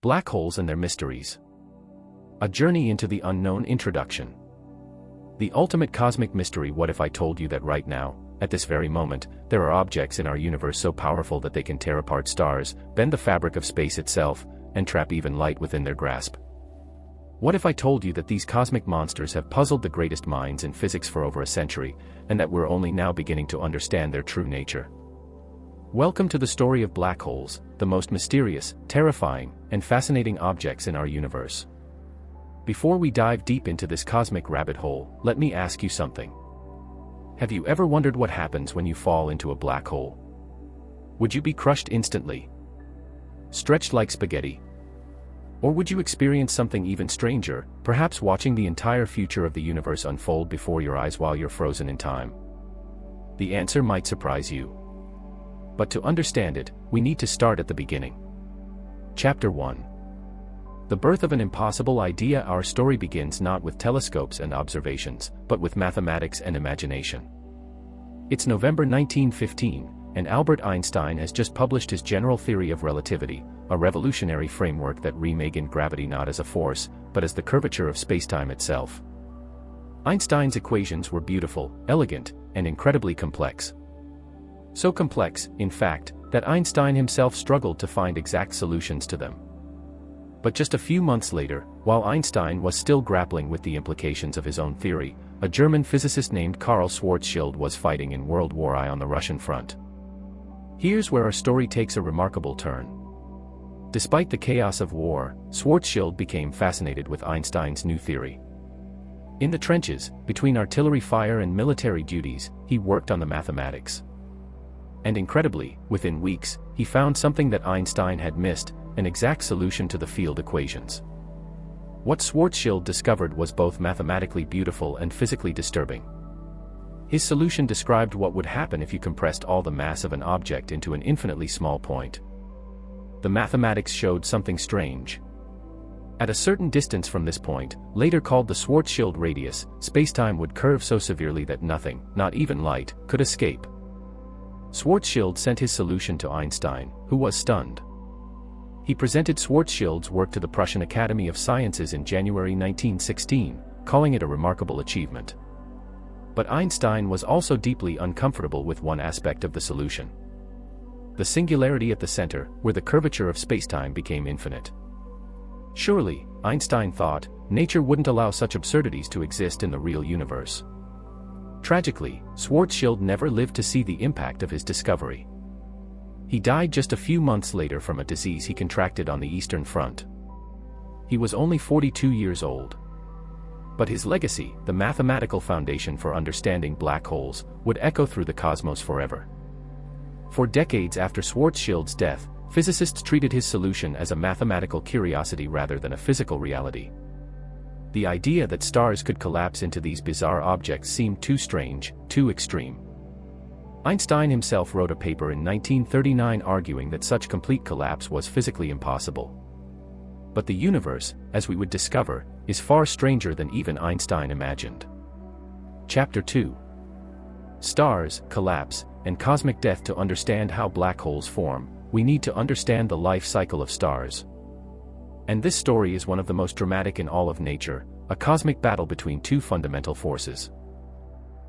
Black holes and their mysteries. A journey into the unknown. Introduction. The ultimate cosmic mystery. What if I told you that right now, at this very moment, there are objects in our universe so powerful that they can tear apart stars, bend the fabric of space itself, and trap even light within their grasp? What if I told you that these cosmic monsters have puzzled the greatest minds in physics for over a century, and that we're only now beginning to understand their true nature? Welcome to the story of black holes, the most mysterious, terrifying, and fascinating objects in our universe. Before we dive deep into this cosmic rabbit hole, let me ask you something. Have you ever wondered what happens when you fall into a black hole? Would you be crushed instantly? Stretched like spaghetti? Or would you experience something even stranger, perhaps watching the entire future of the universe unfold before your eyes while you're frozen in time? The answer might surprise you. But to understand it, we need to start at the beginning. Chapter 1. The birth of an impossible idea. Our story begins not with telescopes and observations, but with mathematics and imagination. It's November 1915, and Albert Einstein has just published his general theory of relativity, a revolutionary framework that reimagined gravity not as a force, but as the curvature of spacetime itself. Einstein's equations were beautiful, elegant, and incredibly complex. So complex, in fact, that Einstein himself struggled to find exact solutions to them. But just a few months later, while Einstein was still grappling with the implications of his own theory, a German physicist named Karl Schwarzschild was fighting in World War I on the Russian front. Here's where our story takes a remarkable turn. Despite the chaos of war, Schwarzschild became fascinated with Einstein's new theory. In the trenches, between artillery fire and military duties, he worked on the mathematics. And incredibly, within weeks, he found something that Einstein had missed, an exact solution to the field equations. What Schwarzschild discovered was both mathematically beautiful and physically disturbing. His solution described what would happen if you compressed all the mass of an object into an infinitely small point. The mathematics showed something strange. At a certain distance from this point, later called the Schwarzschild radius, spacetime would curve so severely that nothing, not even light, could escape. Schwarzschild sent his solution to Einstein, who was stunned. He presented Schwarzschild's work to the Prussian Academy of Sciences in January 1916, calling it a remarkable achievement. But Einstein was also deeply uncomfortable with one aspect of the solution. The singularity at the center, where the curvature of spacetime became infinite. Surely, Einstein thought, nature wouldn't allow such absurdities to exist in the real universe. Tragically, Schwarzschild never lived to see the impact of his discovery. He died just a few months later from a disease he contracted on the Eastern Front. He was only 42 years old. But his legacy, the mathematical foundation for understanding black holes, would echo through the cosmos forever. For decades after Schwarzschild's death, physicists treated his solution as a mathematical curiosity rather than a physical reality. The idea that stars could collapse into these bizarre objects seemed too strange, too extreme. Einstein himself wrote a paper in 1939 arguing that such complete collapse was physically impossible. But the universe, as we would discover, is far stranger than even Einstein imagined. Chapter 2. Stars, collapse, and cosmic death. To understand how black holes form, we need to understand the life cycle of stars. And this story is one of the most dramatic in all of nature, a cosmic battle between two fundamental forces.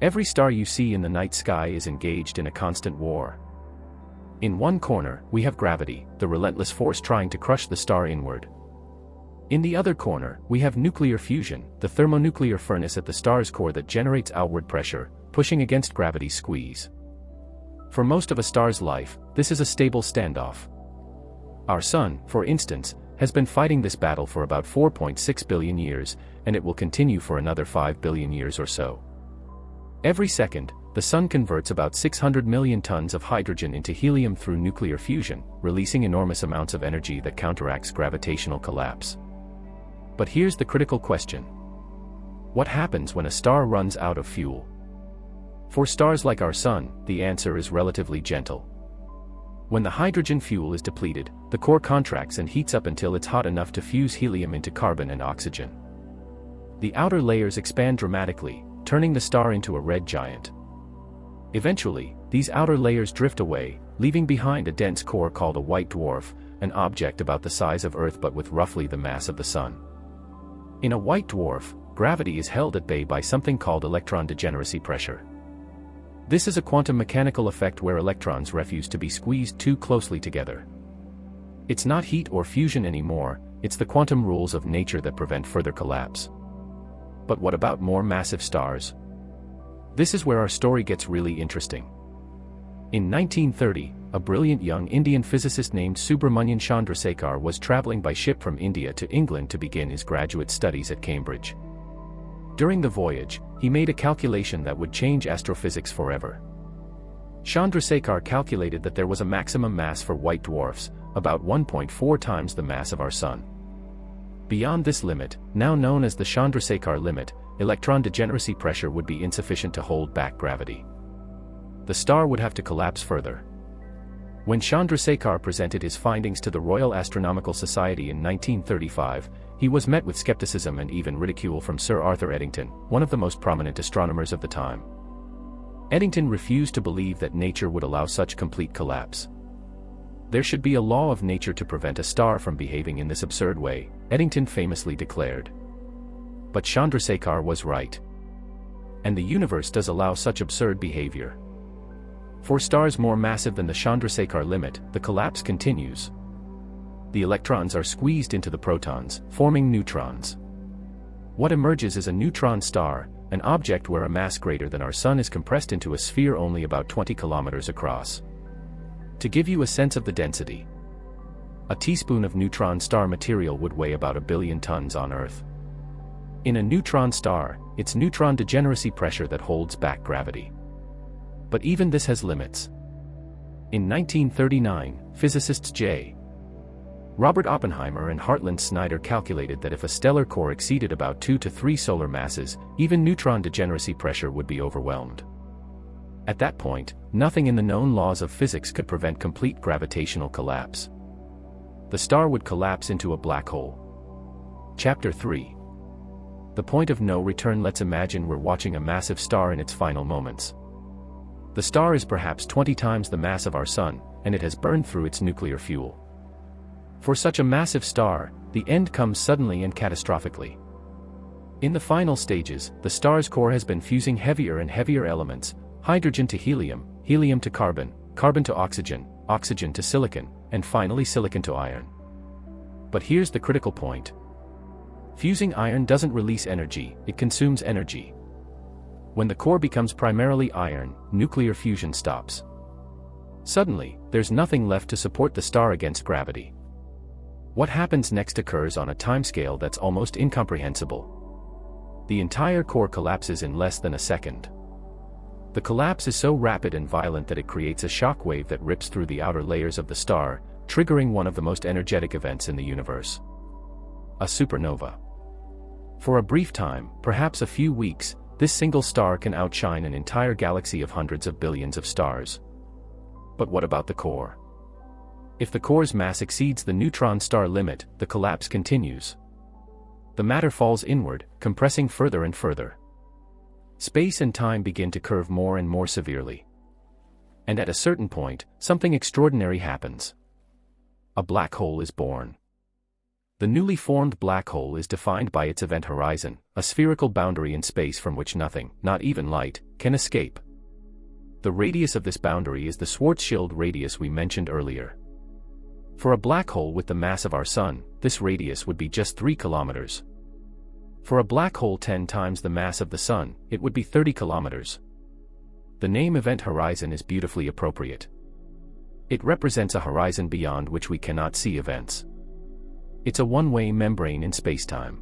Every star you see in the night sky is engaged in a constant war. In one corner, we have gravity, the relentless force trying to crush the star inward. In the other corner, we have nuclear fusion, the thermonuclear furnace at the star's core that generates outward pressure, pushing against gravity's squeeze. For most of a star's life, this is a stable standoff. Our Sun, for instance, has been fighting this battle for about 4.6 billion years, and it will continue for another 5 billion years or so. Every second, the Sun converts about 600 million tons of hydrogen into helium through nuclear fusion, releasing enormous amounts of energy that counteracts gravitational collapse. But here's the critical question. What happens when a star runs out of fuel? For stars like our Sun, the answer is relatively gentle. When the hydrogen fuel is depleted, the core contracts and heats up until it's hot enough to fuse helium into carbon and oxygen. The outer layers expand dramatically, turning the star into a red giant. Eventually, these outer layers drift away, leaving behind a dense core called a white dwarf, an object about the size of Earth but with roughly the mass of the Sun. In a white dwarf, gravity is held at bay by something called electron degeneracy pressure. This is a quantum mechanical effect where electrons refuse to be squeezed too closely together. It's not heat or fusion anymore, it's the quantum rules of nature that prevent further collapse. But what about more massive stars? This is where our story gets really interesting. In 1930, a brilliant young Indian physicist named Subrahmanyan Chandrasekhar was traveling by ship from India to England to begin his graduate studies at Cambridge. During the voyage, he made a calculation that would change astrophysics forever. Chandrasekhar calculated that there was a maximum mass for white dwarfs, about 1.4 times the mass of our Sun. Beyond this limit, now known as the Chandrasekhar limit, electron degeneracy pressure would be insufficient to hold back gravity. The star would have to collapse further. When Chandrasekhar presented his findings to the Royal Astronomical Society in 1935, he was met with skepticism and even ridicule from Sir Arthur Eddington, one of the most prominent astronomers of the time. Eddington refused to believe that nature would allow such complete collapse. There should be a law of nature to prevent a star from behaving in this absurd way, Eddington famously declared. But Chandrasekhar was right. And the universe does allow such absurd behavior. For stars more massive than the Chandrasekhar limit, the collapse continues. The electrons are squeezed into the protons, forming neutrons. What emerges is a neutron star, an object where a mass greater than our Sun is compressed into a sphere only about 20 kilometers across. To give you a sense of the density, a teaspoon of neutron star material would weigh about 1 billion tons on Earth. In a neutron star, it's neutron degeneracy pressure that holds back gravity. But even this has limits. In 1939, physicists J. Robert Oppenheimer and Hartland Snyder calculated that if a stellar core exceeded about 2 to 3 solar masses, even neutron degeneracy pressure would be overwhelmed. At that point, nothing in the known laws of physics could prevent complete gravitational collapse. The star would collapse into a black hole. Chapter 3. The point of no return. Let's imagine we're watching a massive star in its final moments. The star is perhaps 20 times the mass of our Sun, and it has burned through its nuclear fuel. For such a massive star, the end comes suddenly and catastrophically. In the final stages, the star's core has been fusing heavier and heavier elements, hydrogen to helium, helium to carbon, carbon to oxygen, oxygen to silicon, and finally silicon to iron. But here's the critical point. Fusing iron doesn't release energy, it consumes energy. When the core becomes primarily iron, nuclear fusion stops. Suddenly, there's nothing left to support the star against gravity. What happens next occurs on a timescale that's almost incomprehensible. The entire core collapses in less than a second. The collapse is so rapid and violent that it creates a shock wave that rips through the outer layers of the star, triggering one of the most energetic events in the universe. A supernova. For a brief time, perhaps a few weeks, this single star can outshine an entire galaxy of hundreds of billions of stars. But what about the core? If the core's mass exceeds the neutron star limit, the collapse continues. The matter falls inward, compressing further and further. Space and time begin to curve more and more severely. And at a certain point, something extraordinary happens. A black hole is born. The newly formed black hole is defined by its event horizon, a spherical boundary in space from which nothing, not even light, can escape. The radius of this boundary is the Schwarzschild radius we mentioned earlier. For a black hole with the mass of our Sun, this radius would be just 3 kilometers. For a black hole 10 times the mass of the Sun, it would be 30 kilometers. The name event horizon is beautifully appropriate. It represents a horizon beyond which we cannot see events. It's a one-way membrane in spacetime.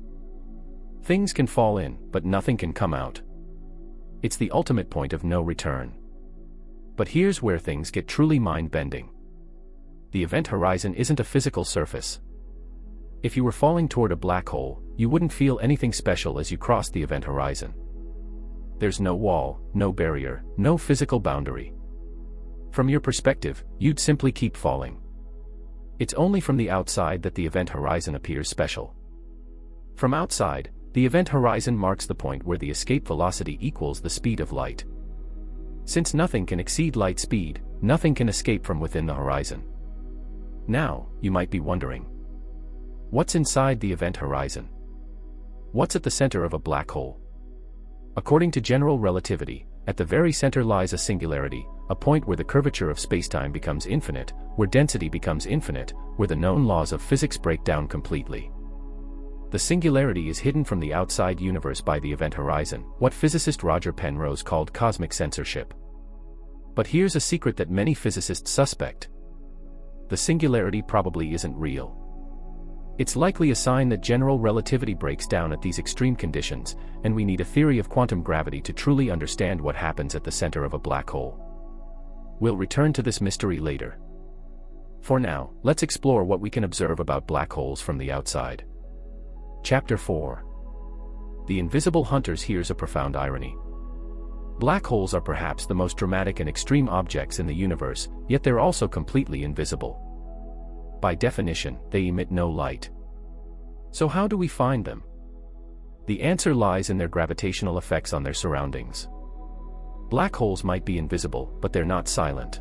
Things can fall in, but nothing can come out. It's the ultimate point of no return. But here's where things get truly mind-bending. The event horizon isn't a physical surface. If you were falling toward a black hole, you wouldn't feel anything special as you crossed the event horizon. There's no wall, no barrier, no physical boundary. From your perspective, you'd simply keep falling. It's only from the outside that the event horizon appears special. From outside, the event horizon marks the point where the escape velocity equals the speed of light. Since nothing can exceed light speed, nothing can escape from within the horizon. Now, you might be wondering, what's inside the event horizon? What's at the center of a black hole? According to general relativity, at the very center lies a singularity, a point where the curvature of spacetime becomes infinite, where density becomes infinite, where the known laws of physics break down completely. The singularity is hidden from the outside universe by the event horizon, what physicist Roger Penrose called cosmic censorship. But here's a secret that many physicists suspect. The singularity probably isn't real. It's likely a sign that general relativity breaks down at these extreme conditions, and we need a theory of quantum gravity to truly understand what happens at the center of a black hole. We'll return to this mystery later. For now, let's explore what we can observe about black holes from the outside. Chapter 4. The Invisible Hunters. Here's a profound irony. Black holes are perhaps the most dramatic and extreme objects in the universe, yet they're also completely invisible. By definition, they emit no light. So how do we find them? The answer lies in their gravitational effects on their surroundings. Black holes might be invisible, but they're not silent.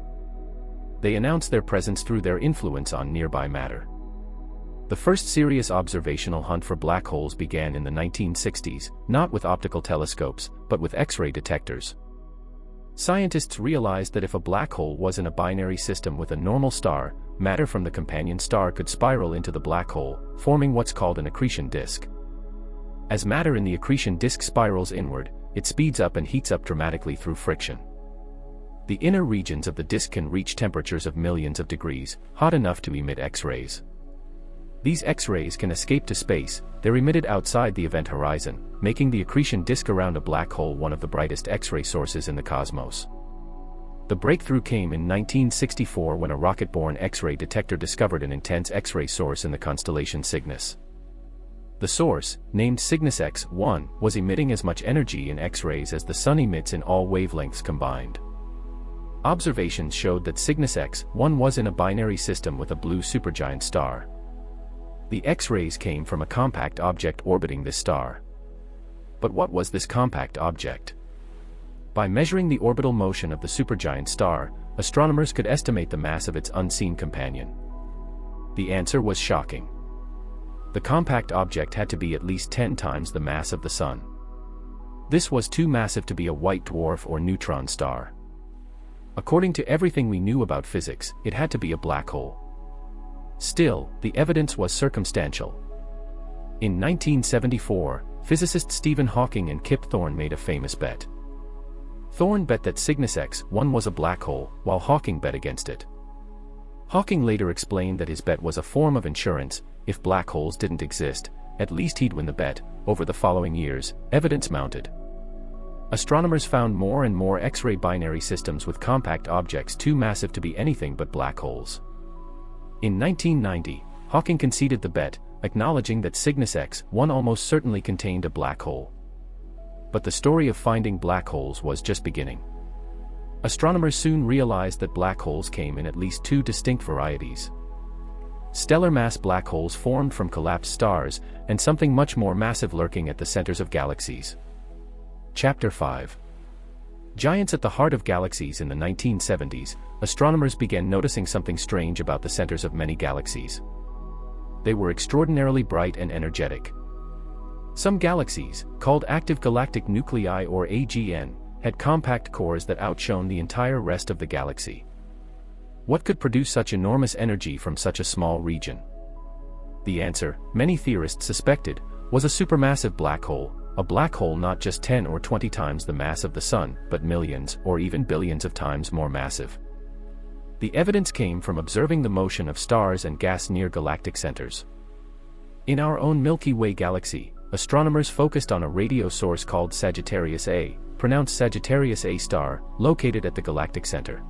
They announce their presence through their influence on nearby matter. The first serious observational hunt for black holes began in the 1960s, not with optical telescopes, but with X-ray detectors. Scientists realized that if a black hole was in a binary system with a normal star, matter from the companion star could spiral into the black hole, forming what's called an accretion disk. As matter in the accretion disk spirals inward, it speeds up and heats up dramatically through friction. The inner regions of the disk can reach temperatures of millions of degrees, hot enough to emit X-rays. These X-rays can escape to space. They're emitted outside the event horizon, making the accretion disk around a black hole one of the brightest X-ray sources in the cosmos. The breakthrough came in 1964 when a rocket-borne X-ray detector discovered an intense X-ray source in the constellation Cygnus. The source, named Cygnus X-1, was emitting as much energy in X-rays as the Sun emits in all wavelengths combined. Observations showed that Cygnus X-1 was in a binary system with a blue supergiant star. The X-rays came from a compact object orbiting this star. But what was this compact object? By measuring the orbital motion of the supergiant star, astronomers could estimate the mass of its unseen companion. The answer was shocking. The compact object had to be at least 10 times the mass of the Sun. This was too massive to be a white dwarf or neutron star. According to everything we knew about physics, it had to be a black hole. Still, the evidence was circumstantial. In 1974, physicists Stephen Hawking and Kip Thorne made a famous bet. Thorne bet that Cygnus X-1 was a black hole, while Hawking bet against it. Hawking later explained that his bet was a form of insurance. If black holes didn't exist, at least he'd win the bet. Over the following years, evidence mounted. Astronomers found more and more X-ray binary systems with compact objects too massive to be anything but black holes. In 1990, Hawking conceded the bet, acknowledging that Cygnus X-1 almost certainly contained a black hole. But the story of finding black holes was just beginning. Astronomers soon realized that black holes came in at least two distinct varieties. Stellar mass black holes formed from collapsed stars, and something much more massive lurking at the centers of galaxies. Chapter 5. Giants at the heart of galaxies. In the 1970s, astronomers began noticing something strange about the centers of many galaxies. They were extraordinarily bright and energetic. Some galaxies, called active galactic nuclei or AGN, had compact cores that outshone the entire rest of the galaxy. What could produce such enormous energy from such a small region? The answer, many theorists suspected, was a supermassive black hole, a black hole not just 10 or 20 times the mass of the Sun, but millions or even billions of times more massive. The evidence came from observing the motion of stars and gas near galactic centers. In our own Milky Way galaxy, astronomers focused on a radio source called Sagittarius A, pronounced Sagittarius A star, located at the galactic center.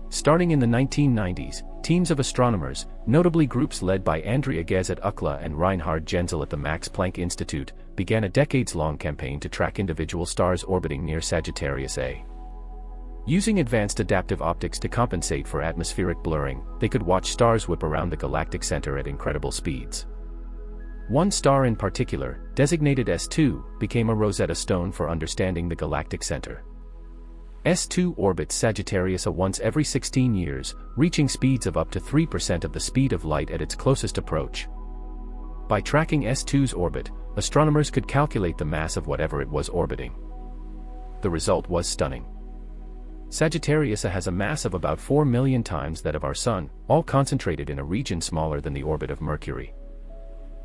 Starting in the 1990s, teams of astronomers, notably groups led by Andrea Ghez at UCLA and Reinhard Genzel at the Max Planck Institute, began a decades-long campaign to track individual stars orbiting near Sagittarius A. Using advanced adaptive optics to compensate for atmospheric blurring, they could watch stars whip around the galactic center at incredible speeds. One star in particular, designated S2, became a Rosetta Stone for understanding the galactic center. S2 orbits Sagittarius A once every 16 years, reaching speeds of up to 3% of the speed of light at its closest approach. By tracking S2's orbit, astronomers could calculate the mass of whatever it was orbiting. The result was stunning. Sagittarius A has a mass of about 4 million times that of our Sun, all concentrated in a region smaller than the orbit of Mercury.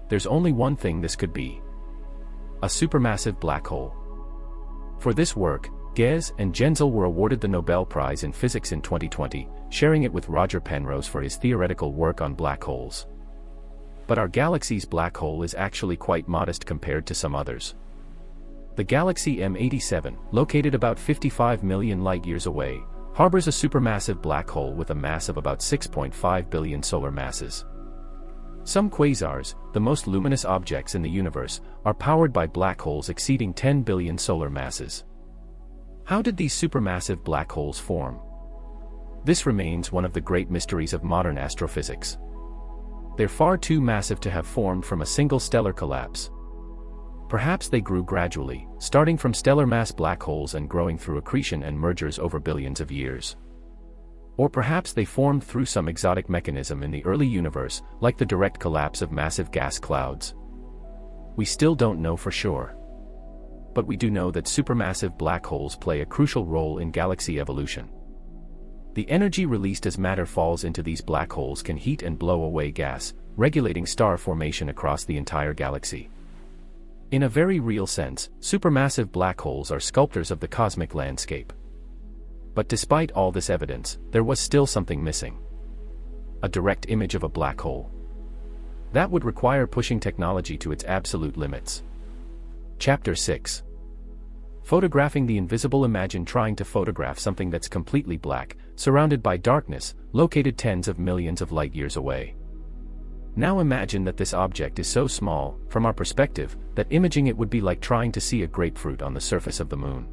There's only one thing this could be: a supermassive black hole. For this work, Ghez and Genzel were awarded the Nobel Prize in Physics in 2020, sharing it with Roger Penrose for his theoretical work on black holes. But our galaxy's black hole is actually quite modest compared to some others. The galaxy M87, located about 55 million light-years away, harbors a supermassive black hole with a mass of about 6.5 billion solar masses. Some quasars, the most luminous objects in the universe, are powered by black holes exceeding 10 billion solar masses. How did these supermassive black holes form? This remains one of the great mysteries of modern astrophysics. They're far too massive to have formed from a single stellar collapse. Perhaps they grew gradually, starting from stellar mass black holes and growing through accretion and mergers over billions of years. Or perhaps they formed through some exotic mechanism in the early universe, like the direct collapse of massive gas clouds. We still don't know for sure. But we do know that supermassive black holes play a crucial role in galaxy evolution. The energy released as matter falls into these black holes can heat and blow away gas, regulating star formation across the entire galaxy. In a very real sense, supermassive black holes are sculptors of the cosmic landscape. But despite all this evidence, there was still something missing: a direct image of a black hole. That would require pushing technology to its absolute limits. Chapter 6. Photographing the invisible. Imagine trying to photograph something that's completely black, surrounded by darkness, located tens of millions of light-years away. Now imagine that this object is so small, from our perspective, that imaging it would be like trying to see a grapefruit on the surface of the moon.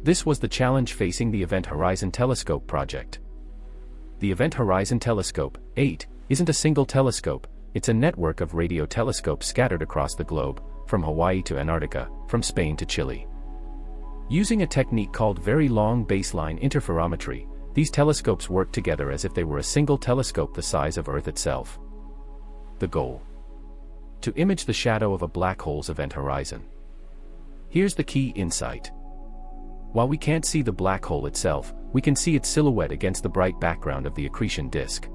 This was the challenge facing the Event Horizon Telescope project. The Event Horizon Telescope, 8, isn't a single telescope, it's a network of radio telescopes scattered across the globe, from Hawaii to Antarctica, from Spain to Chile. Using a technique called very long baseline interferometry, these telescopes work together as if they were a single telescope the size of Earth itself. The goal: to image the shadow of a black hole's event horizon. Here's the key insight. While we can't see the black hole itself, we can see its silhouette against the bright background of the accretion disk.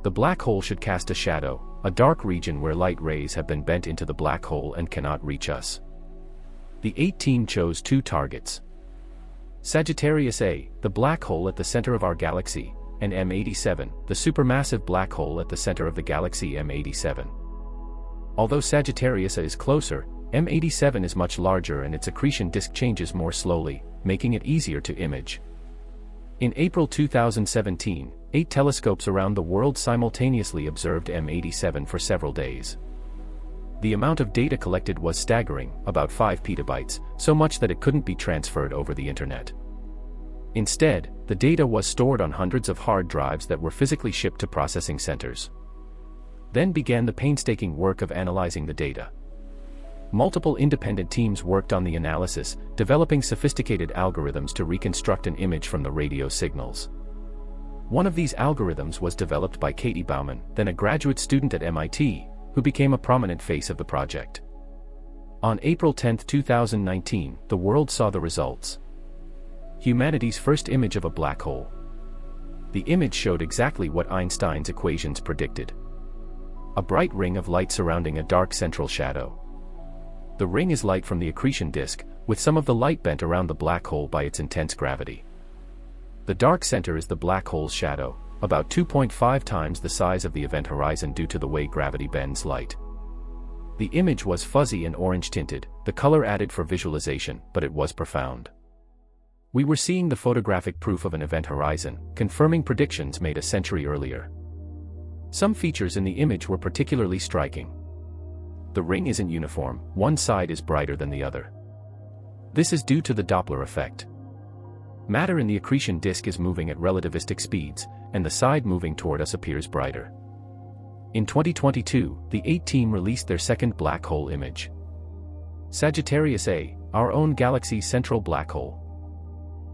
The black hole should cast a shadow, a dark region where light rays have been bent into the black hole and cannot reach us. The 8 team chose 2 targets: Sagittarius A, the black hole at the center of our galaxy, and M87, the supermassive black hole at the center of the galaxy M87. Although Sagittarius A is closer, M87 is much larger and its accretion disk changes more slowly, making it easier to image. In April 2017, 8 telescopes around the world simultaneously observed M87 for several days. The amount of data collected was staggering, about 5 petabytes, so much that it couldn't be transferred over the internet. Instead, the data was stored on hundreds of hard drives that were physically shipped to processing centers. Then began the painstaking work of analyzing the data. Multiple independent teams worked on the analysis, developing sophisticated algorithms to reconstruct an image from the radio signals. One of these algorithms was developed by Katie Bauman, then a graduate student at MIT, who became a prominent face of the project. On April 10, 2019, the world saw the results. Humanity's first image of a black hole. The image showed exactly what Einstein's equations predicted: a bright ring of light surrounding a dark central shadow. The ring is light from the accretion disk, with some of the light bent around the black hole by its intense gravity. The dark center is the black hole's shadow, about 2.5 times the size of the event horizon due to the way gravity bends light. The image was fuzzy and orange-tinted, the color added for visualization, but it was profound. We were seeing the photographic proof of an event horizon, confirming predictions made a century earlier. Some features in the image were particularly striking. The ring isn't uniform, one side is brighter than the other. This is due to the Doppler effect. Matter in the accretion disk is moving at relativistic speeds, and the side moving toward us appears brighter. In 2022, the 8 team released their second black hole image. Sagittarius A, our own galaxy's central black hole.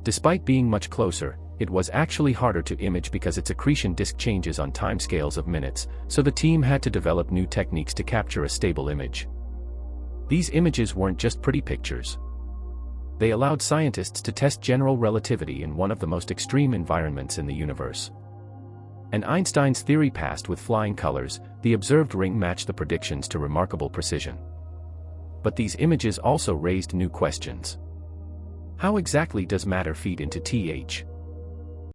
Despite being much closer, it was actually harder to image because its accretion disk changes on timescales of minutes, so the team had to develop new techniques to capture a stable image. These images weren't just pretty pictures. They allowed scientists to test general relativity in one of the most extreme environments in the universe. And Einstein's theory passed with flying colors. The observed ring matched the predictions to remarkable precision. But these images also raised new questions. How exactly does matter feed into TH?